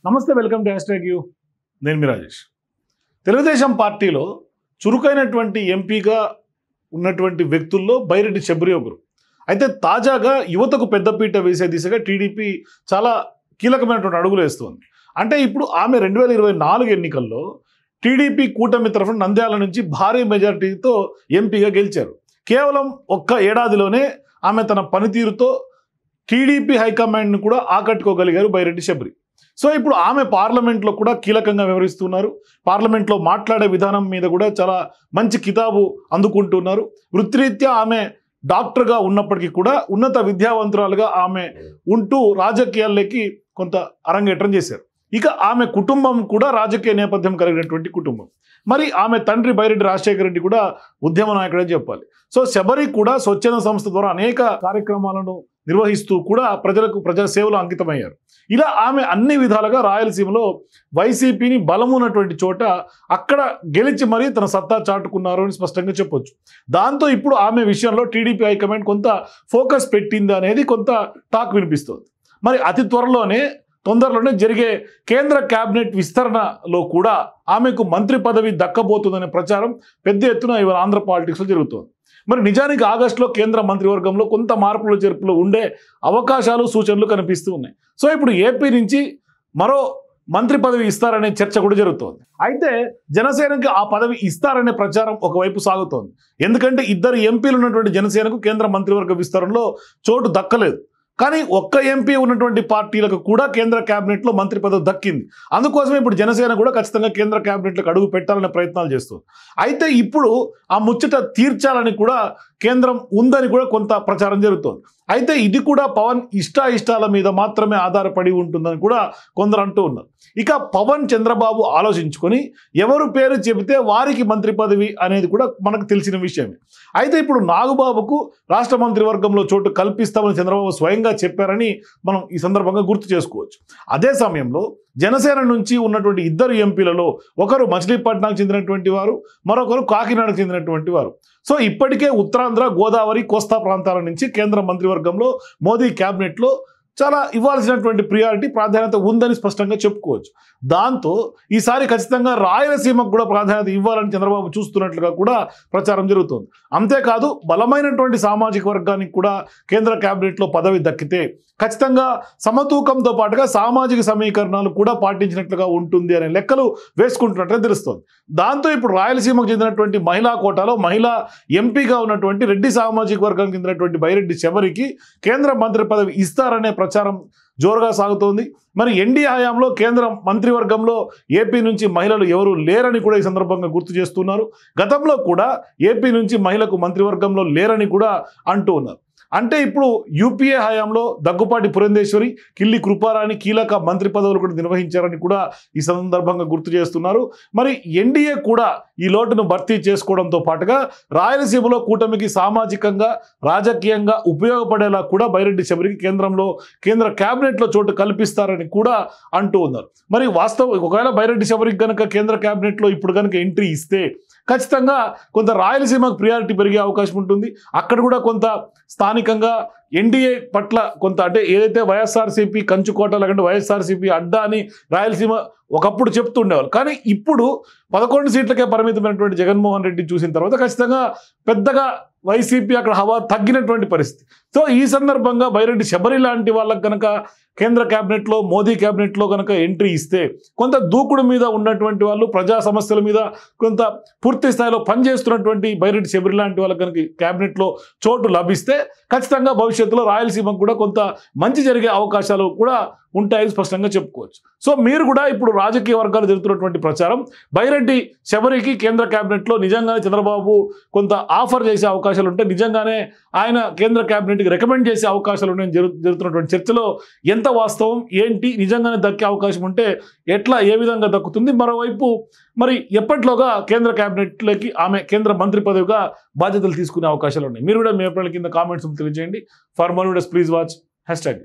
నమస్తే, welcome to hashtag you. నేను మీ రాజేష్. తెలుగుదేశం పార్టీలో చురుకైనటువంటి ఎంపీగా ఉన్నటువంటి వ్యక్తుల్లో బైరెడ్డి శబరి ఒకరు. అయితే తాజాగా యువతకు పెద్దపీట వేసే దిశగా టీడీపీ చాలా కీలకమైనటువంటి అడుగులు వేస్తుంది. అంటే ఇప్పుడు ఆమె 2024 ఎన్నికల్లో టీడీపీ కూటమి తరఫున నంద్యాల నుంచి భారీ మెజారిటీతో ఎంపీగా గెలిచారు. కేవలం ఒక్క ఏడాదిలోనే ఆమె తన పనితీరుతో టీడీపీ హైకమాండ్ను కూడా ఆకట్టుకోగలిగారు బైరెడ్డి శబరి. సో ఇప్పుడు ఆమె పార్లమెంట్లో కూడా కీలకంగా వ్యవహరిస్తున్నారు. పార్లమెంట్లో మాట్లాడే విధానం మీద కూడా చాలా మంచి కితాబు అందుకుంటున్నారు. వృత్తిరీత్యా ఆమె డాక్టర్గా ఉన్నప్పటికీ కూడా ఉన్నత విద్యావంతురాలుగా ఆమె ఉంటూ రాజకీయాల్లోకి కొంత అరంగేట్రం చేశారు. ఇక ఆమె కుటుంబం కూడా రాజకీయ నేపథ్యం కలిగినటువంటి కుటుంబం. మరి ఆమె తండ్రి బైరెడ్డి రాజశేఖర రెడ్డి కూడా ఉద్యమ నాయకుడే చెప్పాలి. సో శబరి కూడా స్వచ్ఛంద సంస్థ ద్వారా అనేక కార్యక్రమాలను నిర్వహిస్తూ కూడా ప్రజా సేవలో అంకితమయ్యారు. ఇలా ఆమె అన్ని విధాలుగా రాయలసీమలో వైసీపీని బలమున్నటువంటి చోట అక్కడ గెలిచి మరీ తన సత్తా చాటుకున్నారు అని స్పష్టంగా చెప్పొచ్చు. దాంతో ఇప్పుడు ఆమె విషయంలో టీడీపీ హైకమాండ్ కొంత ఫోకస్ పెట్టింది అనేది కొంత టాక్ వినిపిస్తుంది. మరి అతి తొందరలోనే జరిగే కేంద్ర కేబినెట్ విస్తరణలో కూడా ఆమెకు మంత్రి పదవి దక్కబోతుందనే ప్రచారం పెద్ద ఎత్తున ఇవాళ ఆంధ్ర పాలిటిక్స్లో జరుగుతోంది. మరి నిజానికి ఆగస్టులో కేంద్ర మంత్రివర్గంలో కొంత మార్పులు చేర్పులు ఉండే అవకాశాలు సూచనలు కనిపిస్తూ ఉన్నాయి. సో ఇప్పుడు ఏపీ నుంచి మరో మంత్రి పదవి ఇస్తారనే చర్చ కూడా జరుగుతోంది. అయితే జనసేనకి ఆ పదవి ఇస్తారనే ప్రచారం ఒకవైపు సాగుతోంది. ఎందుకంటే ఇద్దరు ఎంపీలు ఉన్నటువంటి జనసేనకు కేంద్ర మంత్రివర్గ విస్తరణలో చోటు దక్కలేదు. కానీ ఒక్క ఎంపీ ఉన్నటువంటి పార్టీలకు కూడా కేంద్ర కేబినెట్లో మంత్రి పదవి దక్కింది. అందుకోసమే ఇప్పుడు జనసేన కూడా ఖచ్చితంగా కేంద్ర కేబినెట్లకు అడుగు పెట్టాలనే ప్రయత్నాలు చేస్తుంది. అయితే ఇప్పుడు ఆ ముచ్చట తీర్చాలని కూడా కేంద్రం ఉందని కూడా కొంత ప్రచారం జరుగుతోంది. అయితే ఇది కూడా పవన్ ఇష్టాల మీద మాత్రమే ఆధారపడి ఉంటుందని కూడా కొందరు అంటూ ఉన్నారు. ఇక పవన్ చంద్రబాబు ఆలోచించుకొని ఎవరు పేరు చెబితే వారికి మంత్రి పదవి అనేది కూడా మనకు తెలిసిన విషయమే. అయితే ఇప్పుడు నాగబాబుకు రాష్ట్ర మంత్రివర్గంలో చోటు కల్పిస్తామని చంద్రబాబు స్వయంగా చెప్పారని మనం ఈ సందర్భంగా గుర్తు చేసుకోవచ్చు. అదే సమయంలో జనసేన నుంచి ఉన్నటువంటి ఇద్దరు ఎంపీలలో ఒకరు మచిలీపట్నంకు చెందినటువంటి వారు, మరొకరు కాకినాడకు చెందినటువంటి వారు. సో ఇప్పటికే ఉత్తరాంధ్ర, గోదావరి, కోస్తా ప్రాంతాల నుంచి కేంద్ర మంత్రివర్గంలో మోదీ క్యాబినెట్లో చాలా ఇవ్వాల్సినటువంటి ప్రాధాన్యత ఉందని స్పష్టంగా చెప్పుకోవచ్చు. దాంతో ఈసారి ఖచ్చితంగా రాయలసీమకు కూడా ప్రాధాన్యత ఇవ్వాలని చంద్రబాబు చూస్తున్నట్లుగా కూడా ప్రచారం జరుగుతోంది. అంతేకాదు బలమైనటువంటి సామాజిక వర్గానికి కూడా కేంద్ర కేబినెట్లో పదవి దక్కితే ఖచ్చితంగా సమతూకంతో పాటుగా సామాజిక సమీకరణాలు కూడా పాటించినట్లుగా ఉంటుంది అనే లెక్కలు వేసుకుంటున్నట్లుగా తెలుస్తోంది. దాంతో ఇప్పుడు రాయలసీమకు చెందినటువంటి మహిళా కోటాలో మహిళా ఎంపీగా ఉన్నటువంటి రెడ్డి సామాజిక వర్గానికి చెందినటువంటి బైరెడ్డి శబరికి కేంద్ర మంత్రి పదవి ఇస్తారనే ప్రచారం జోరుగా సాగుతోంది. మరి ఎన్డీఏ హయాంలో కేంద్ర మంత్రివర్గంలో ఏపీ నుంచి మహిళలు ఎవరు లేరని కూడా ఈ సందర్భంగా గుర్తు చేస్తున్నారు. గతంలో కూడా ఏపీ నుంచి మహిళకు మంత్రివర్గంలో లేరని కూడా అంటూ ఉన్నారు. అంటే ఇప్పుడు యూపీఏ హయాంలో దగ్గుపాటి పురంధేశ్వరి, కిల్లి కృపారాణి కీలక మంత్రి పదవులు కూడా నిర్వహించారని కూడా ఈ సందర్భంగా గుర్తు చేస్తున్నారు. మరి ఎన్డీఏ కూడా ఈ లోటును భర్తీ చేసుకోవడంతో పాటుగా రాయలసీమలో కూటమికి సామాజికంగా రాజకీయంగా ఉపయోగపడేలా కూడా బైరెడ్డి శబరికి కేంద్ర కేబినెట్లో చోటు కల్పిస్తారని కూడా అంటూ ఉన్నారు. మరి ఒకవేళ బైరెడ్డి శబరికి కనుక కేంద్ర కేబినెట్లో ఇప్పుడు కనుక ఎంట్రీ ఇస్తే ఖచ్చితంగా కొంత రాయలసీమకు ప్రియారిటీ పెరిగే అవకాశం ఉంటుంది. అక్కడ కూడా కొంత స్థానికంగా ఎన్డీఏ పట్ల కొంత అంటే ఏదైతే వైఎస్ఆర్సీపీ కంచుకోట లేకుంటే వైఎస్ఆర్సీపీ అడ్డా అని రాయలసీమ ఒకప్పుడు చెప్తుండేవాళ్ళు. కానీ ఇప్పుడు 11 సీట్లకే పరిమితమైనటువంటి జగన్మోహన్ రెడ్డి చూసిన తర్వాత ఖచ్చితంగా పెద్దగా వైసీపీ అక్కడ హవా తగ్గినటువంటి పరిస్థితి. సో ఈ సందర్భంగా బైరెడ్డి శబరి లాంటి వాళ్ళకి కనుక కేంద్ర కేబినెట్లో మోదీ క్యాబినెట్లో కనుక ఎంట్రీ ఇస్తే కొంత దూకుడు మీద ఉన్నటువంటి వాళ్ళు, ప్రజా సమస్యల మీద కొంత పూర్తి స్థాయిలో పనిచేస్తున్నటువంటి బైరెడ్డి శబరి లాంటి వాళ్ళకి కనుక క్యాబినెట్లో చోటు లభిస్తే ఖచ్చితంగా భవిష్యత్తులో రాయలసీమకు కూడా కొంత మంచి జరిగే అవకాశాలు కూడా ఉంటాయని స్పష్టంగా చెప్పుకోవచ్చు. సో మీరు కూడా ఇప్పుడు రాజకీయ వర్గాలు జరుగుతున్నటువంటి ప్రచారం బైరెడ్డి శబరికి కేంద్ర కేబినెట్లో నిజంగానే చంద్రబాబు కొంత ఆఫర్ చేసే అవకాశాలు ఉంటే, నిజంగానే ఆయన కేంద్ర కేబినెట్కి రికమెండ్ చేసే అవకాశాలు ఉన్నాయని జరుగుతున్నటువంటి చర్చలో ఎంత వాస్తవం ఏంటి, నిజంగానే దక్కే అవకాశం ఉంటే ఎట్లా ఏ విధంగా దక్కుతుంది, మరోవైపు మరి ఎప్పట్లోగా కేంద్ర కేబినెట్లోకి ఆమె కేంద్ర మంత్రి పదవిగా బాధ్యతలు తీసుకునే అవకాశాలు ఉన్నాయి. మీరు కూడా మీ అభిప్రాయాల కింద కామెంట్స్ తెలియజేయండి. For more videos please watch hashtag.